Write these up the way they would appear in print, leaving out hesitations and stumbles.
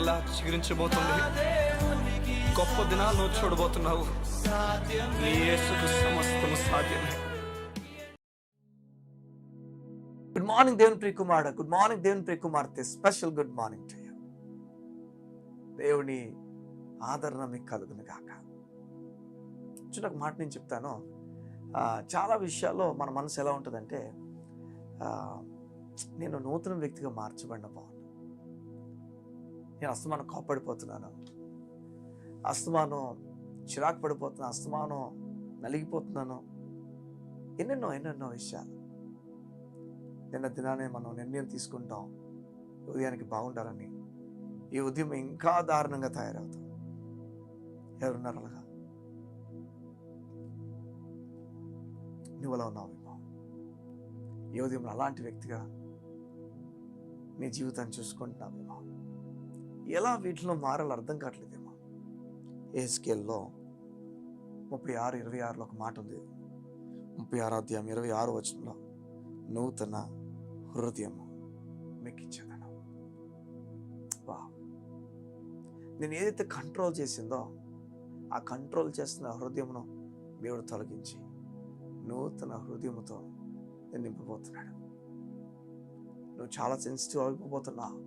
మరలా చిగురించబోతుంది. గొప్ప దినాలను చూడబోతున్నావు. నీ యేసుకు సమస్తము సాధ్యమే. గుడ్ మార్నింగ్ దేవుని ప్రియ కుమారుడు, గుడ్ మార్నింగ్ దేవుని ప్రియ కుమార్తె. Special good morning to you. దేవుని ఆదరణ మీకు కలుగును గాక. ఒక మాట నేను చెప్తాను. చాలా విషయాల్లో మన మనసు ఎలా ఉంటుందంటే, నేను నూతన వ్యక్తిగా మార్చబడిన బాగున్నాను, నేను అస్తమానం కోప్పడిపోతున్నాను, అస్తమానం చిరాకు పడిపోతున్నాను, అస్తమానం నలిగిపోతున్నాను, ఎన్నెన్నో విషయాలు. నిన్న దినానే మనం నిర్ణయం తీసుకుంటాం ఉదయానికి బాగుండాలని. ఈ ఉదయం ఇంకా దారుణంగా తయారవుతాం. ఎవరున్నారు అలాగా? నువ్వు అలా ఉన్నావేమో. ఈ ఉదయం అలాంటి వ్యక్తిగా నీ జీవితాన్ని చూసుకుంటున్నావేమో. ఎలా వీటిలో మారాలో అర్థం కావట్లేదేమో. యెహెజ్కేలులో 36:26లో ఒక మాట ఉంది. 36వ అధ్యాయం 26వ వచనంలో, నూతన హృదయము మీకు ఇచ్చేదను. నేను ఏదైతే కంట్రోల్ చేసిందో ఆ కంట్రోల్ చేస్తున్న హృదయమును దేవుడు తొలగించి నూతన హృదయముతో నేను నింపబోతున్నాడు. నువ్వు చాలా సెన్సిటివ్ అయిపోతున్నావు.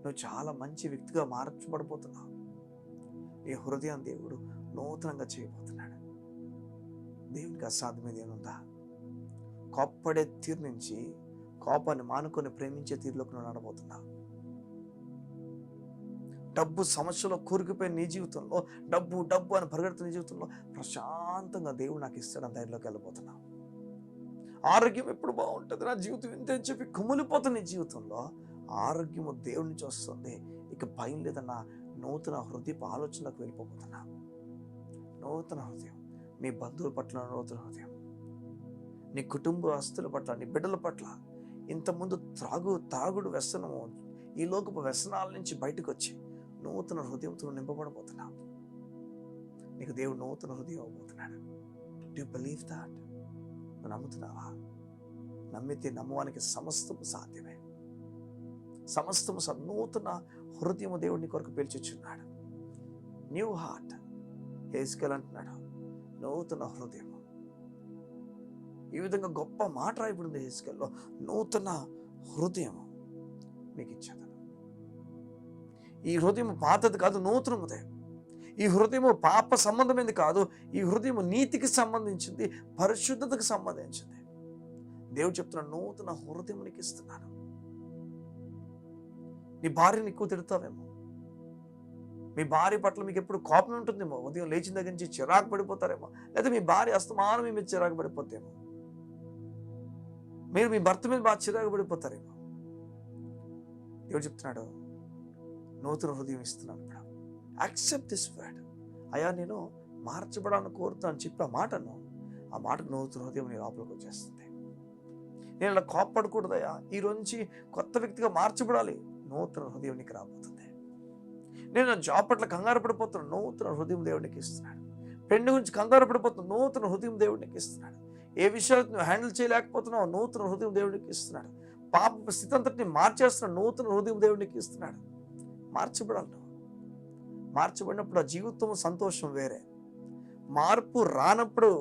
నువ్వు చాలా మంచి వ్యక్తిగా మార్చబడిపోతున్నావు. నీ హృదయం దేవుడు నూతనంగా చేయబోతున్నాడు. దేవునికి అసాధ్యమైనది ఏముందా? కోప్పడే తీరు నుంచి కోపాన్ని మానుకొని ప్రేమించే తీరులోకి నువ్వు నడబోతున్నావు. డబ్బు సమస్యలో కూరుకుపోయిన నీ జీవితంలో డబ్బు అని పరిగెడుతున్న నీ జీవితంలో ప్రశాంతంగా దేవుడు నాకు ఇస్తాడని ధైర్యంలోకి వెళ్ళబోతున్నావు. ఆరోగ్యం ఎప్పుడు బాగుంటుంది, నా జీవితం ఇంతే అని చెప్పి కుమిలిపోతున్న నీ జీవితంలో ఆరోగ్యము దేవుడి నుంచి వస్తుంది. ఇక భయం లేదన్న నూతన హృదయపు ఆలోచనలకు వెళ్ళిపోతున్నా. నూతన హృదయం, నీ బంధువుల పట్ల నూతన హృదయం, నీ కుటుంబస్తుల పట్ల, నీ బిడ్డల పట్ల. ఇంతకుముందు తాగుడు వ్యసనము, ఈ లోకపు వ్యసనాల నుంచి బయటకు వచ్చి నూతన హృదయంతో నింపబడబోతున్నావు. నీకు దేవుడు నూతన హృదయం అవ్వబోతున్నాడు. Do you believe that? నువ్వు నమ్ముతున్నావా? నమ్మితే నమ్మవానికి సమస్తము సాధ్యమే. సమస్తము నూతన హృదయము దేవుడిని కొరకు పిలిచిచున్నాడు. New heart. యెహెజ్కేలు అంటున్నాడు, నూతన హృదయము. ఈ విధంగా గొప్ప మాట రాయబడింది యెహెజ్కేలులో, నూతన హృదయం మీకు ఇచ్చేదను. ఈ హృదయం పాతది కాదు, నూతనముదే. ఈ హృదయము పాప సంబంధమైనది కాదు. ఈ హృదయము నీతికి సంబంధించింది, పరిశుద్ధతకు సంబంధించింది. దేవుడు చెప్తున్నాడు, నూతన హృదయం నీకు ఇస్తున్నాను. నీ భార్యని ఎక్కువ తిడతావేమో. మీ భార్య పట్ల మీకు ఎప్పుడు కోపం ఉంటుందేమో. ఉదయం లేచిన దగ్గర నుంచి చిరాకు పడిపోతారేమో. లేదా మీ భార్య అస్తమానం మీ మీద చిరాకు పడిపోతేమో. మీరు మీ భర్త మీద బాగా చిరాకు పడిపోతారేమో. దేవుడు చెప్తున్నాడు, నూతన హృదయం ఇస్తున్నాను. ఇప్పుడు యాక్సెప్ట్ దిస్ వర్డ్. అయ్యా, నేను మార్చబడాలని కోరుతాను చెప్పి ఆ మాటకు నూతన హృదయం నీ లోపలికి వచ్చేస్తుంది. నేను అలా కోప్పడకూడదయ్యా, ఈ రోజు నుంచి కొత్త వ్యక్తిగా మార్చబడాలి. నూతన హృదయం నీకు రాబోతుంది. నేను నా జాబ్ పట్ల కంగారు పడిపోతున్నాను, నూతన హృదయం దేవుడికి ఇస్తున్నాడు. పెళ్లి గురించి కంగారు పడిపోతున్నాను, నూతన హృదయం దేవుడికి ఇస్తున్నాడు. ఏ విషయాలు నువ్వు హ్యాండిల్ చేయలేకపోతున్నావు, నూతన హృదయం దేవుడికి ఇస్తున్నాడు. పాప స్థితి అంతటిని మార్చేస్తున్నాడు, నూతన హృదయం దేవుడికి ఇస్తున్నాడు. మార్చబడాలి. మార్చబడినప్పుడు ఆ జీవితం సంతోషం వేరే. మార్పు రానప్పుడు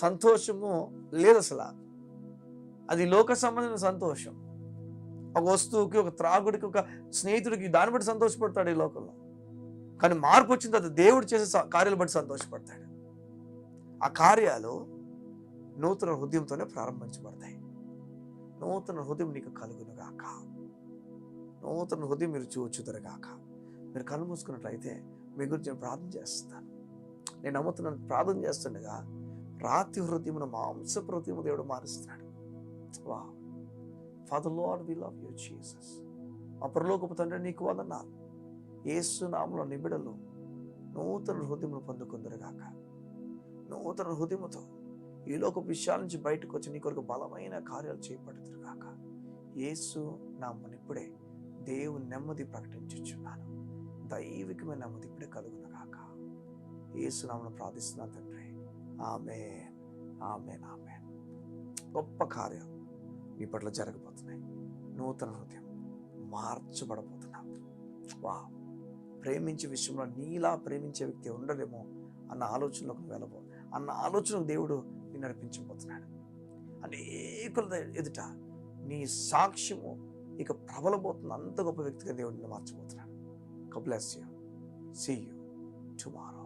సంతోషము లేదు అసలు. అది లోక సంబంధమైన సంతోషం. ఒక వస్తువుకి, ఒక త్రాగుడికి, ఒక స్నేహితుడికి దాన్ని బట్టి సంతోషపడతాడు ఈ లోకంలో. కానీ మార్పు వచ్చిన తర్వాత దేవుడు చేసే కార్యాలు బట్టి సంతోషపడతాడు. ఆ కార్యాలు నూతన హృదయంతోనే ప్రారంభించబడతాయి. నూతన హృదయం నీకు కలుగునుగాక. నూతన హృదయం మీరు చూచుదరుగాక. మీరు కళ్ళు మూసుకున్నట్లయితే మీ గురించి నేను ప్రార్థన చేస్తాను. నేను నమ్ముతున్నాను. ప్రార్థన చేస్తుండగా రాతి హృదయమును మాంసపు హృదయము దేవుడు మారుస్తున్నాడు. వా father lord, we love you Jesus. మా పరలోకపు తండ్రి, నీకు వందనాలు. యేసు నామములో నీ బిడ్డలు నూతన హృదయమును పొందుకుందరుగాక. నూతన హృదయముతో ఈ లోకపు విషయాల నుంచి బయటకు వచ్చి నీ కొరకు బలమైన కార్యాలు చేపడుతురుగాక. యేసు నామమున ఇప్పుడే దేవుని నెమ్మది ప్రకటించుచున్నాను. దైవికమైన నెమ్మది ఇప్పుడే కలుగునుగాక. యేసు నామమున ప్రార్థిస్తున్నాను తండ్రి. ఆమేన్, ఆమేన్, ఆమేన్. గొప్ప కార్యాలు నీ పట్ల జరగబోతున్నాయి. నూతన హృదయం మార్చబడబోతున్నావు. వా, ప్రేమించే విషయంలో నీలా ప్రేమించే వ్యక్తి ఉండడేమో అన్న ఆలోచనలోకి వెళ్ళబో అన్న ఆలోచనకు దేవుడు నిన్ను నడిపించబోతున్నాడు. అనేకుల ఎదుట నీ సాక్ష్యము ఇక ప్రబలబోతున్న అంత గొప్ప వ్యక్తిగా దేవుడిని మార్చబోతున్నాడు. God bless you. See you tomorrow.